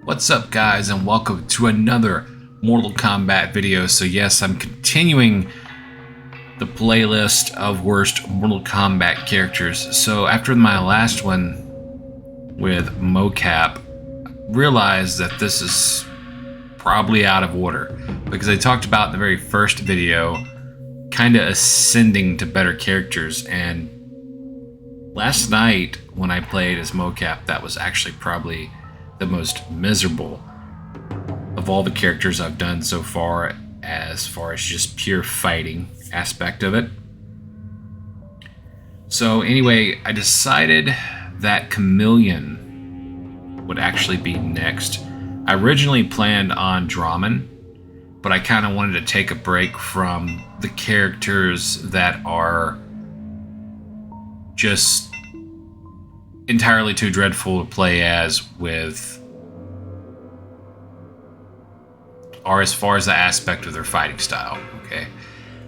What's up, guys, and welcome to another Mortal Kombat video. So yes, I'm continuing the playlist of worst Mortal Kombat characters. So after my last one with Mokap, realized that this is probably out of order because I talked about in the very first video kind of ascending to better characters, and last night when I played as Mokap, that was actually probably the most miserable of all the characters I've done so far as just pure fighting aspect of it. So anyway, I decided that Khameleon would actually be next. I originally planned on Dramon, but I kind of wanted to take a break from the characters that are just entirely too dreadful to play as as far as the aspect of their fighting style. Okay,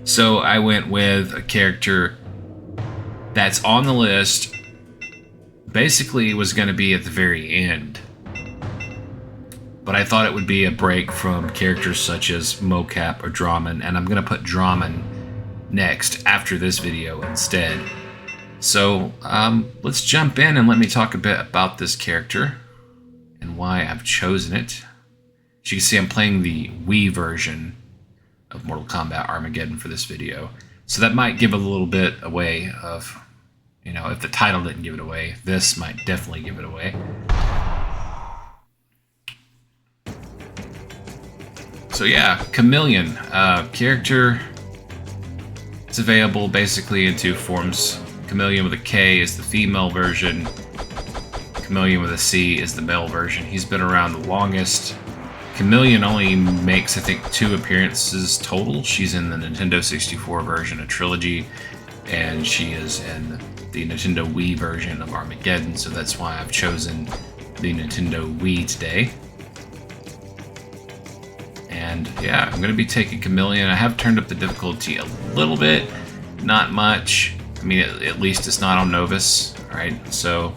so I went with a character that's on the list. Basically was going to be at the very end, but I thought it would be a break from characters such as Mokap or Dramon, and I'm going to put Dramon next after this video instead. So let's jump in and let me talk a bit about this character and why I've chosen it. As you can see, I'm playing the Wii version of Mortal Kombat Armageddon for this video. So that might give a little bit away of, if the title didn't give it away, this might definitely give it away. So yeah, Khameleon, character is available basically in two forms. Khameleon with a K is the female version. Khameleon with a C is the male version. He's been around the longest. Khameleon only makes, I think, 2 appearances total. She's in the Nintendo 64 version of Trilogy, and she is in the Nintendo Wii version of Armageddon, so that's why I've chosen the Nintendo Wii today. And yeah, I'm going to be taking Khameleon. I have turned up the difficulty a little bit, not much. I mean, at least it's not on Novice, alright? So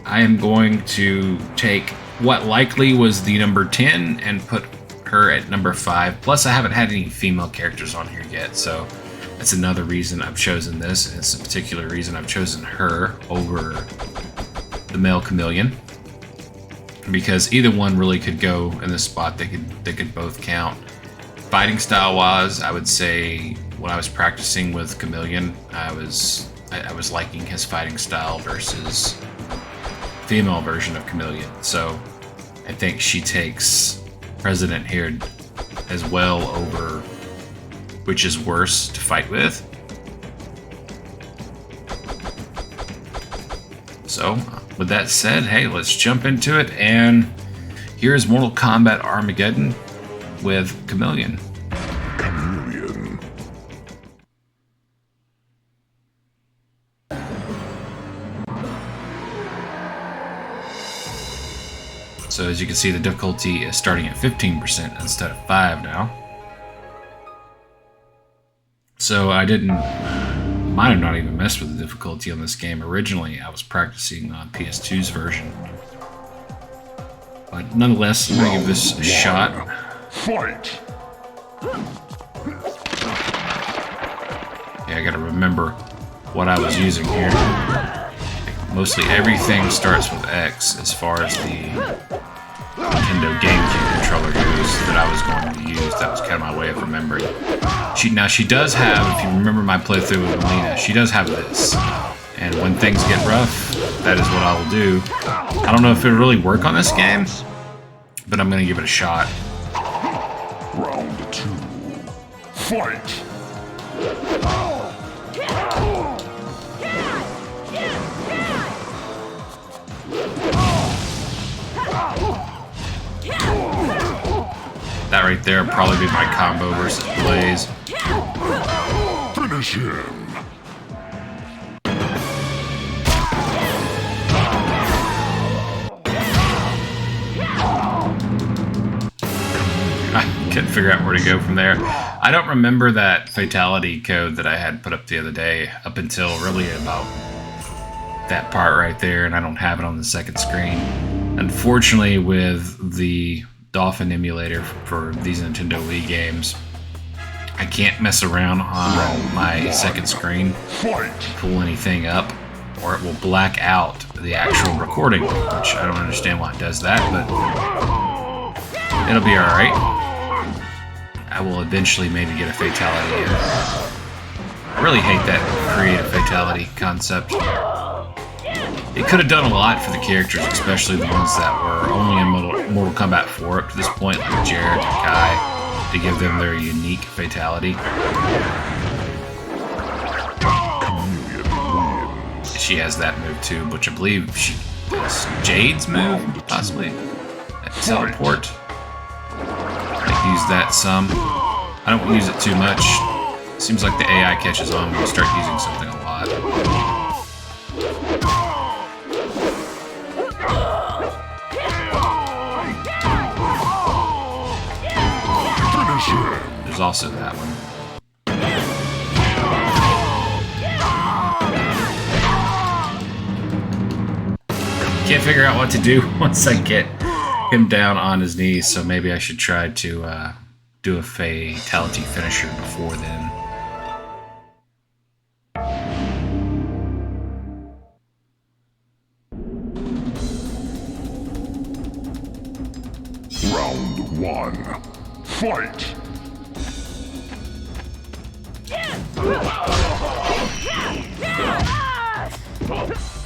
I am going to take what likely was the number 10 and put her at number 5. Plus, I haven't had any female characters on here yet, so that's another reason I've chosen this. It's a particular reason I've chosen her over the male Khameleon, because either one really could go in this spot. They could both count. Fighting style wise, I would say when I was practicing with Khameleon, I was liking his fighting style versus female version of Khameleon. So I think she takes precedent here as well over which is worse to fight with. So with that said, hey, let's jump into it, and here's Mortal Kombat Armageddon with Khameleon. So as you can see, the difficulty is starting at 15% instead of 5 now. So I might have not even messed with the difficulty on this game. Originally, I was practicing on PS2's version. But nonetheless, I'm going to give this a shot. Fight! Yeah, I got to remember what I was using here. Mostly everything starts with X as far as the Nintendo GameCube controller goes that I was going to use. That was kind of my way of remembering. She does have, if you remember my playthrough with Melina, she does have this. And when things get rough, that is what I will do. I don't know if it'll really work on this game, but I'm going to give it a shot. Round 2. Fight! That right there will probably be my combo versus Blaze. Finish him! I couldn't figure out where to go from there. I don't remember that fatality code that I had put up the other day up until really about that part right there, and I don't have it on the second screen. Unfortunately, with the Dolphin emulator for these Nintendo Wii games, I can't mess around on my second screen to pull anything up, or it will black out the actual recording, which I don't understand why it does that, but it'll be alright. I will eventually maybe get a fatality in. I really hate that create a fatality concept. It could have done a lot for the characters, especially the ones that were only in Mortal Kombat 4 up to this point, like Jared and Kai, to give them their unique fatality. She has that move too, which I believe she does Jade's move, possibly. That teleport. I use that some. I don't use it too much. Seems like the AI catches on when you start using something a lot. There's also that one. Can't figure out what to do once I get him down on his knees, so maybe I should try to do a fatality finisher before then. Round 1. Fight!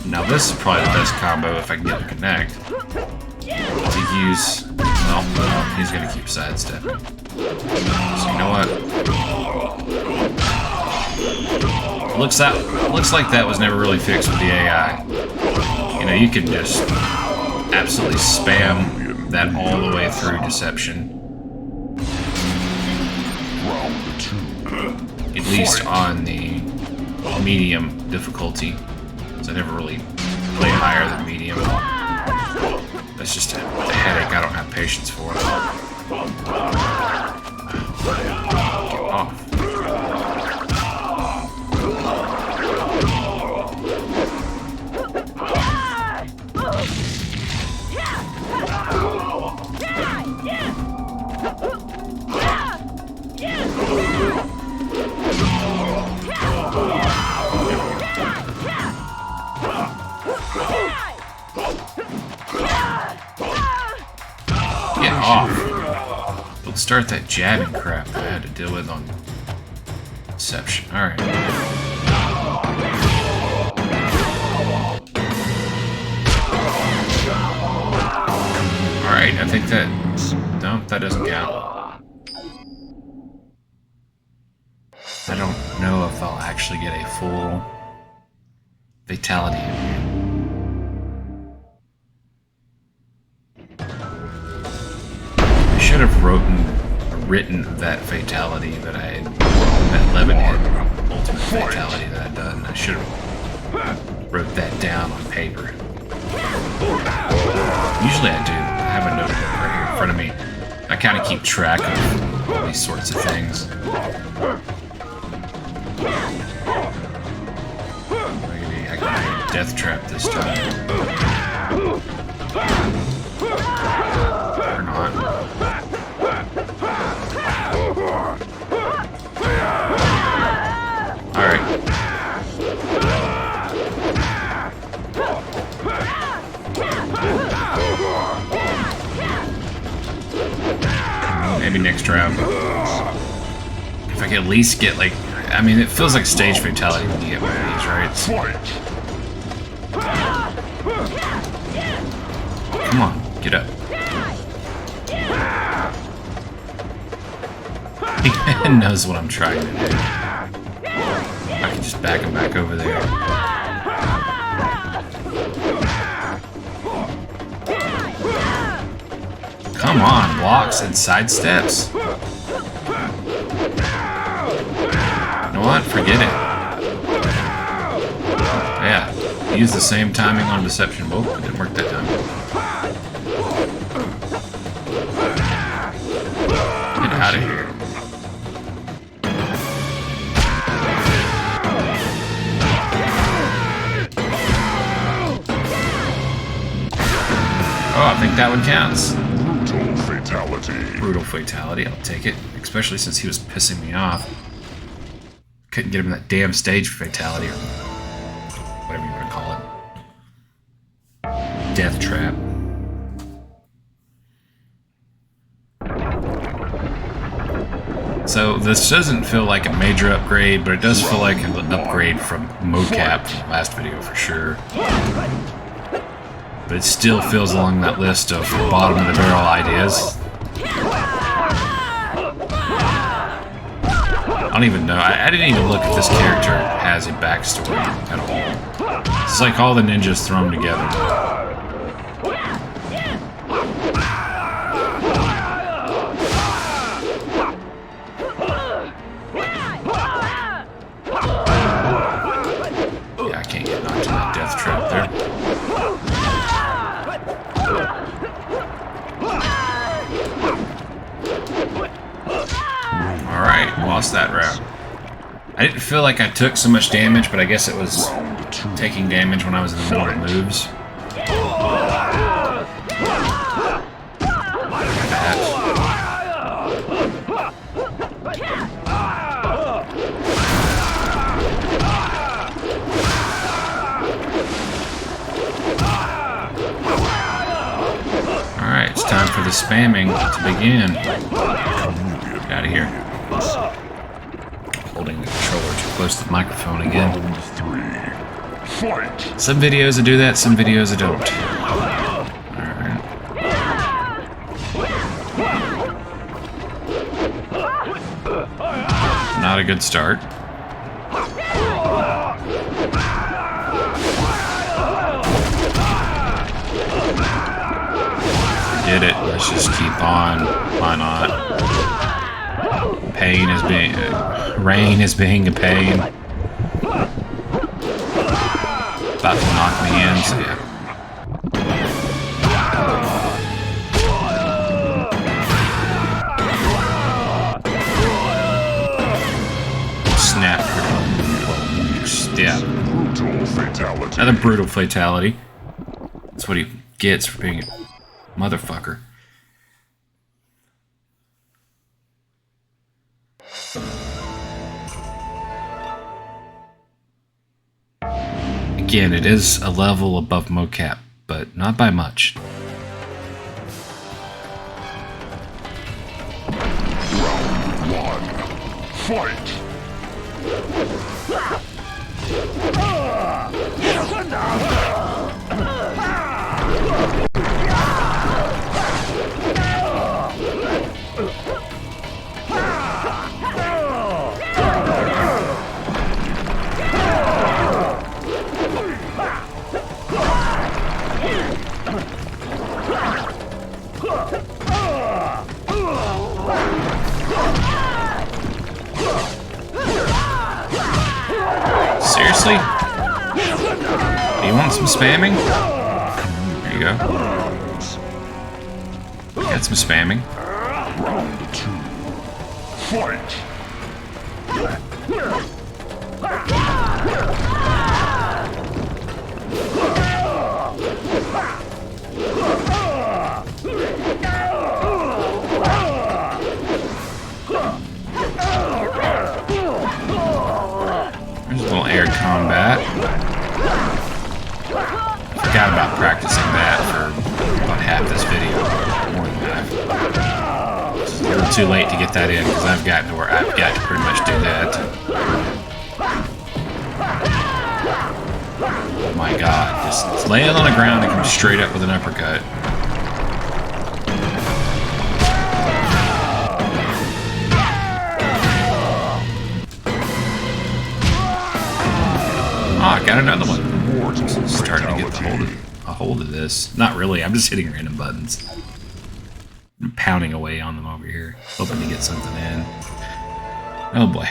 Now this is probably the best combo if I can get to connect. To use... well, he's gonna keep sidestepping. So you know what? Looks like that was never really fixed with the AI. You know, you can just absolutely spam that all the way through deception. At least on the medium difficulty. So I never really play higher than medium. That's just a headache I don't have patience for. Get off. Get off. Don't start that jabbing crap that I had to deal with on Deception. Alright. Alright, I think that... no, that doesn't count. I don't know if I'll actually get a full fatality in here. I should have written that fatality that that 11-hit ultimate fatality that I'd done. I should have wrote that down on paper. Usually I do. I have a notebook right here in front of me. I kind of keep track of all these sorts of things. Maybe I can death trap this time. Or not. Alright. Maybe next round. If I could at least get, like... I mean, it feels like stage fatality when you get one of these, right? Come on, get up. He knows what I'm trying to do. I can just back him back over there. Come on, blocks and sidesteps. You know what? Forget it. Yeah, use the same timing on Deception. Whoa, it didn't work that time. Get out of here. I think that one counts. Brutal fatality. Brutal fatality, I'll take it. Especially since he was pissing me off. Couldn't get him that damn stage fatality, or whatever you want to call it. Death trap. So this doesn't feel like a major upgrade, but it does feel like an upgrade from Mokap from the last video for sure. But it still feels along that list of bottom of the barrel ideas. I don't even know. I didn't even look if this character has a backstory at all. It's like all the ninjas thrown together. Yeah, I can't get knocked in that death trap there. Alright, lost that round. I didn't feel like I took so much damage, but I guess it was taking damage when I was in the middle of moves. Alright, it's time for the spamming to begin. Get out of here. Holding the controller too close to the microphone again. Some videos I do that, some videos I don't. Alright. Not a good start. Forget it. Let's just keep on. Why not? Pain is being... rain is being a pain. About to knock me in, so yeah. Snap. Yeah. Another brutal fatality. That's what he gets for being a motherfucker. Again, it is a level above Mokap, but not by much. Round one. Fight! Seriously? Do you want some spamming? There you go. Got some spamming. Round two. Fight! There's a little air combat. Forgot about practicing that for about half this video. More than half. It's a little too late to get that in because I've gotten to where I've got to pretty much do that. Oh my god. Just lay it on the ground and come straight up with an uppercut. Oh, I got another one. Starting to get a hold of this. Not really, I'm just hitting random buttons. I'm pounding away on them over here, hoping to get something in. Oh boy.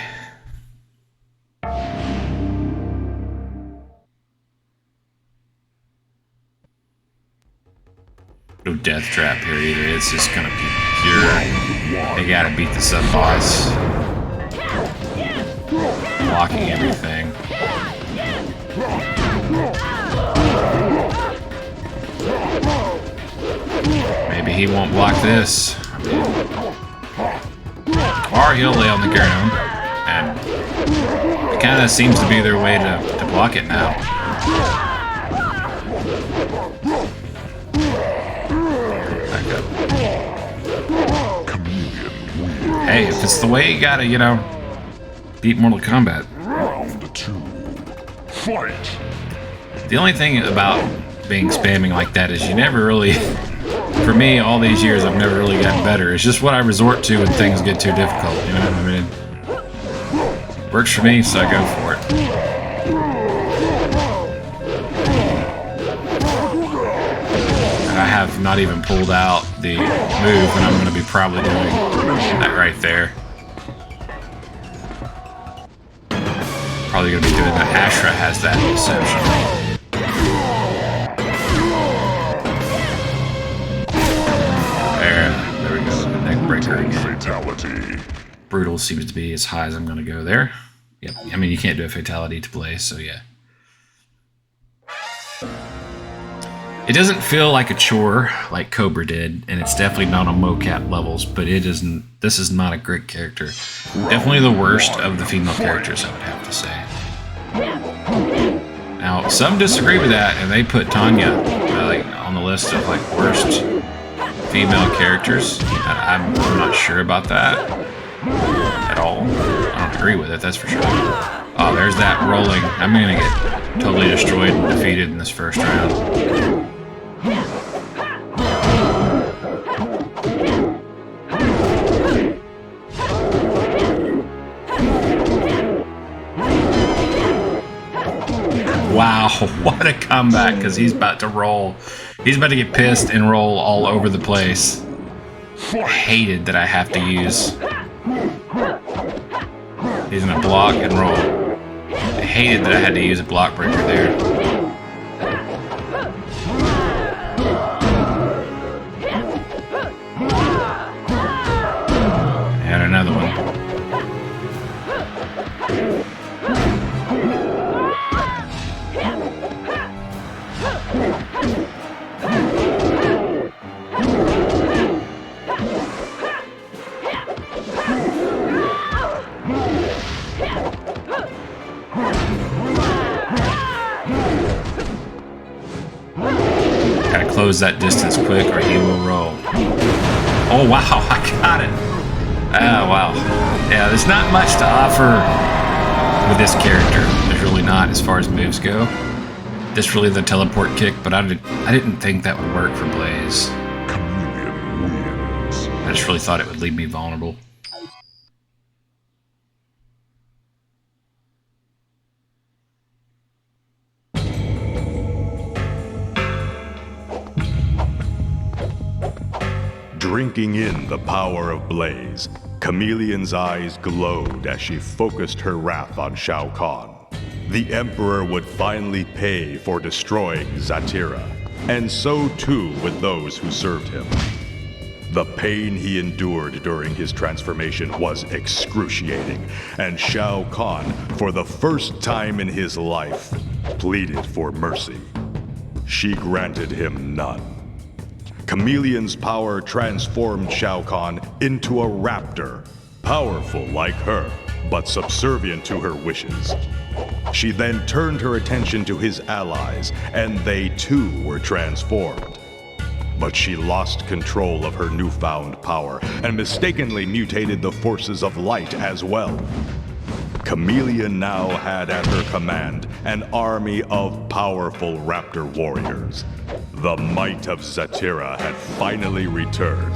No death trap here either, it's just gonna be pure. They gotta beat the sub-boss. Blocking everything. he won't block this. Or he'll lay on the ground. And it kind of seems to be their way to block it now. Back up. Hey, if it's the way you gotta, you know, beat Mortal Kombat. Round 2. Fight! The only thing about being spamming like that is you never really, for me, all these years I've never really gotten better. It's just what I resort to when things get too difficult, you know what I mean? Works for me, so I go for it. And I have not even pulled out the move, and I'm going to be probably doing that right there. Probably going to be doing that. Ashra has that exception. There we go. The neck breaker again. Fatality. Brutal seems to be as high as I'm going to go there. Yep. I mean, you can't do a fatality to play, so yeah. It doesn't feel like a chore like Cobra did, and it's definitely not on Mokap levels, but it isn't. This is not a great character. Definitely the worst of the female characters, I would have to say. Now, some disagree with that, and they put Tanya like on the list of like worst female characters. I'm not sure about that at all. I don't agree with it, that's for sure. Oh, there's that rolling. I'm gonna get totally destroyed and defeated in this first round. Wow, what a comeback, because he's about to roll. He's about to get pissed and roll all over the place. I hated that I have to use. He's gonna block and roll. I hated that I had to use a block breaker there. And another one. Gotta close that distance quick or he will roll. Oh wow, I got it. Oh wow. Yeah, there's not much to offer with this character. There's really not as far as moves go. Just really the teleport kick, but I didn't think that would work for Blaze. Khameleon wins. I just really thought it would leave me vulnerable. Drinking in the power of Blaze, Khameleon's eyes glowed as she focused her wrath on Shao Kahn. The Emperor would finally pay for destroying Zatira, and so too would those who served him. The pain he endured during his transformation was excruciating, and Shao Kahn, for the first time in his life, pleaded for mercy. She granted him none. Khameleon's power transformed Shao Kahn into a raptor, powerful like her, but subservient to her wishes. She then turned her attention to his allies, and they too were transformed. But she lost control of her newfound power, and mistakenly mutated the forces of light as well. Khameleon now had at her command an army of powerful raptor warriors. The might of Zatira had finally returned.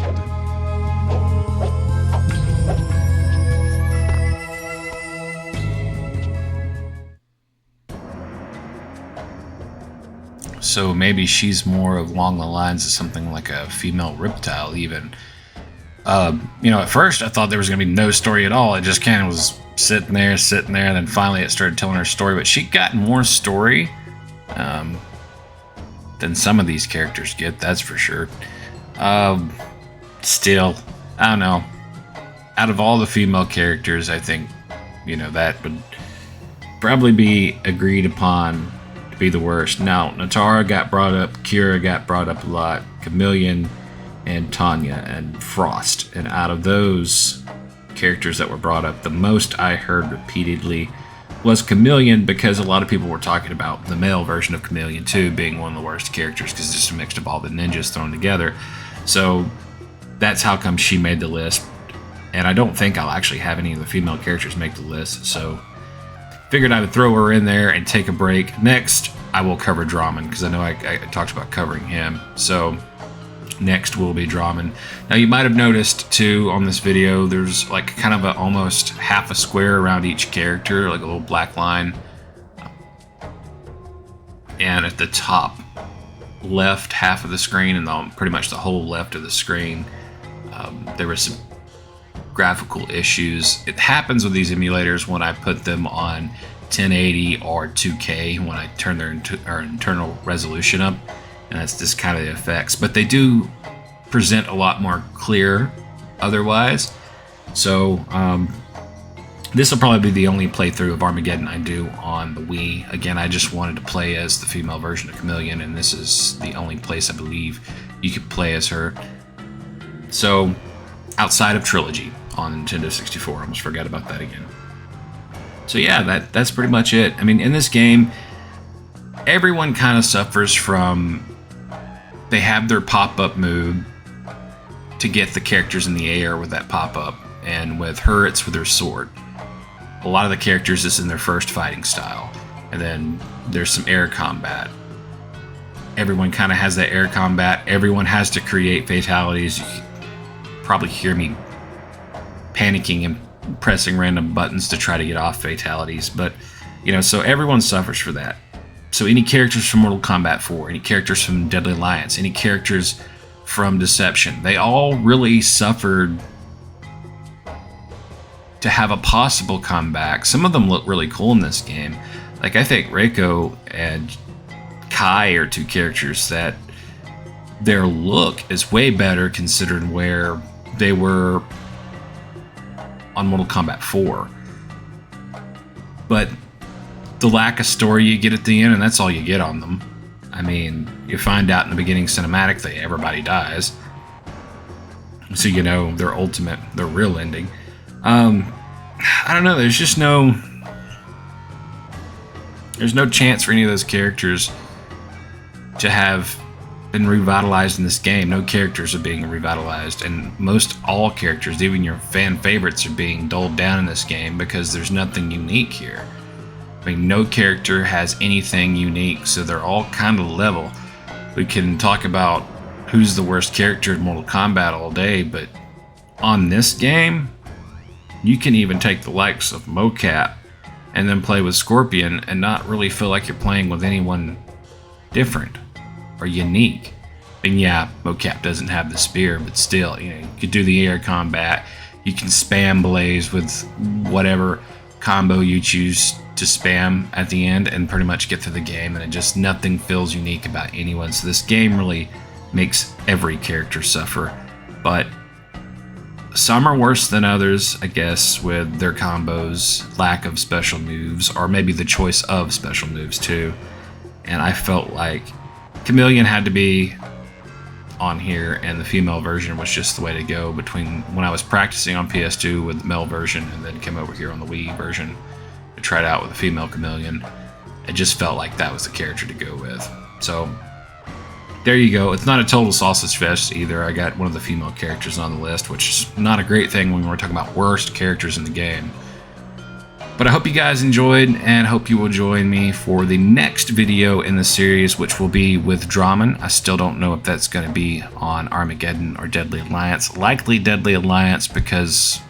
So maybe she's more along the lines of something like a female reptile even. You know, at first I thought there was going to be no story at all. It just kind of was sitting there, and then finally it started telling her story. But she got more story than some of these characters get, that's for sure. Still, I don't know. Out of all the female characters, I think, you know, that would probably be agreed upon to be the worst. Now, Natara got brought up, Kira got brought up a lot, Khameleon, and Tanya and Frost. And out of those characters that were brought up, the most I heard repeatedly was Khameleon, because a lot of people were talking about the male version of Khameleon 2 being one of the worst characters because it's just a mix of all the ninjas thrown together. So that's how come she made the list. And I don't think I'll actually have any of the female characters make the list, so figured I would throw her in there and take a break. Next, I will cover Draman, because I know I talked about covering him. So next will be Draman. Now you might have noticed too on this video, there's like kind of almost half a square around each character, like a little black line. And at the top left half of the screen, and pretty much the whole left of the screen, there was some graphical issues. It happens with these emulators when I put them on 1080 or 2K, when I turn their internal resolution up, and that's just kind of the effects. But they do present a lot more clear otherwise. So this will probably be the only playthrough of Armageddon I do on the Wii. Again, I just wanted to play as the female version of Khameleon, and this is the only place I believe you could play as her. So outside of Trilogy on Nintendo 64, I almost forgot about that again. So yeah, that's pretty much it. I mean, in this game, everyone kind of suffers from, they have their pop-up move to get the characters in the air with that pop-up, and with her, it's with her sword. A lot of the characters, it's in their first fighting style, and then there's some air combat. Everyone kind of has that air combat. Everyone has to create fatalities. You can probably hear me panicking and pressing random buttons to try to get off fatalities, but you know, so everyone suffers for that. So any characters from Mortal Kombat 4, any characters from Deadly Alliance, any characters from Deception, they all really suffered to have a possible comeback. Some of them look really cool in this game. Like, I think Reiko and Kai are two characters that their look is way better considering where they were on Mortal Kombat 4. But the lack of story you get at the end, and that's all you get on them. I mean, you find out in the beginning cinematic that everybody dies, so you know their real ending. I don't know, there's no chance for any of those characters to have been revitalized in this game. No characters are being revitalized, and most all characters, even your fan favorites, are being dulled down in this game because there's nothing unique here. I mean, no character has anything unique, so they're all kind of level. We can talk about who's the worst character in Mortal Kombat all day, but on this game, you can even take the likes of Mokap and then play with Scorpion and not really feel like you're playing with anyone different or unique. And yeah, Mokap doesn't have the spear, but still, you know, you could do the air combat. You can spam Blaze with whatever combo you choose to spam at the end and pretty much get through the game, and it just, nothing feels unique about anyone. So this game really makes every character suffer, but some are worse than others, I guess, with their combos, lack of special moves, or maybe the choice of special moves too. And I felt like Khameleon had to be on here, and the female version was just the way to go. Between when I was practicing on PS2 with the male version and then came over here on the Wii version to try it out with the female Khameleon, it just felt like that was the character to go with. So there you go. It's not a total sausage fest either. I got one of the female characters on the list, which is not a great thing when we're talking about worst characters in the game. But I hope you guys enjoyed, and hope you will join me for the next video in the series, which will be with Draman. I still don't know if that's going to be on Armageddon or Deadly Alliance. Likely Deadly Alliance, because,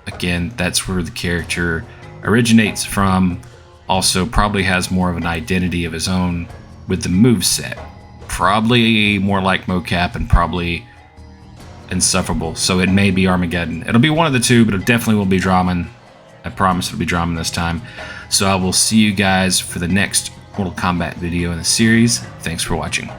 again, that's where the character originates from. Also, probably has more of an identity of his own with the moveset. Probably more like Mokap, and probably insufferable. So it may be Armageddon. It'll be one of the two, but it definitely will be Draman. I promise it'll be Draman this time. So I will see you guys for the next Mortal Kombat video in the series. Thanks for watching.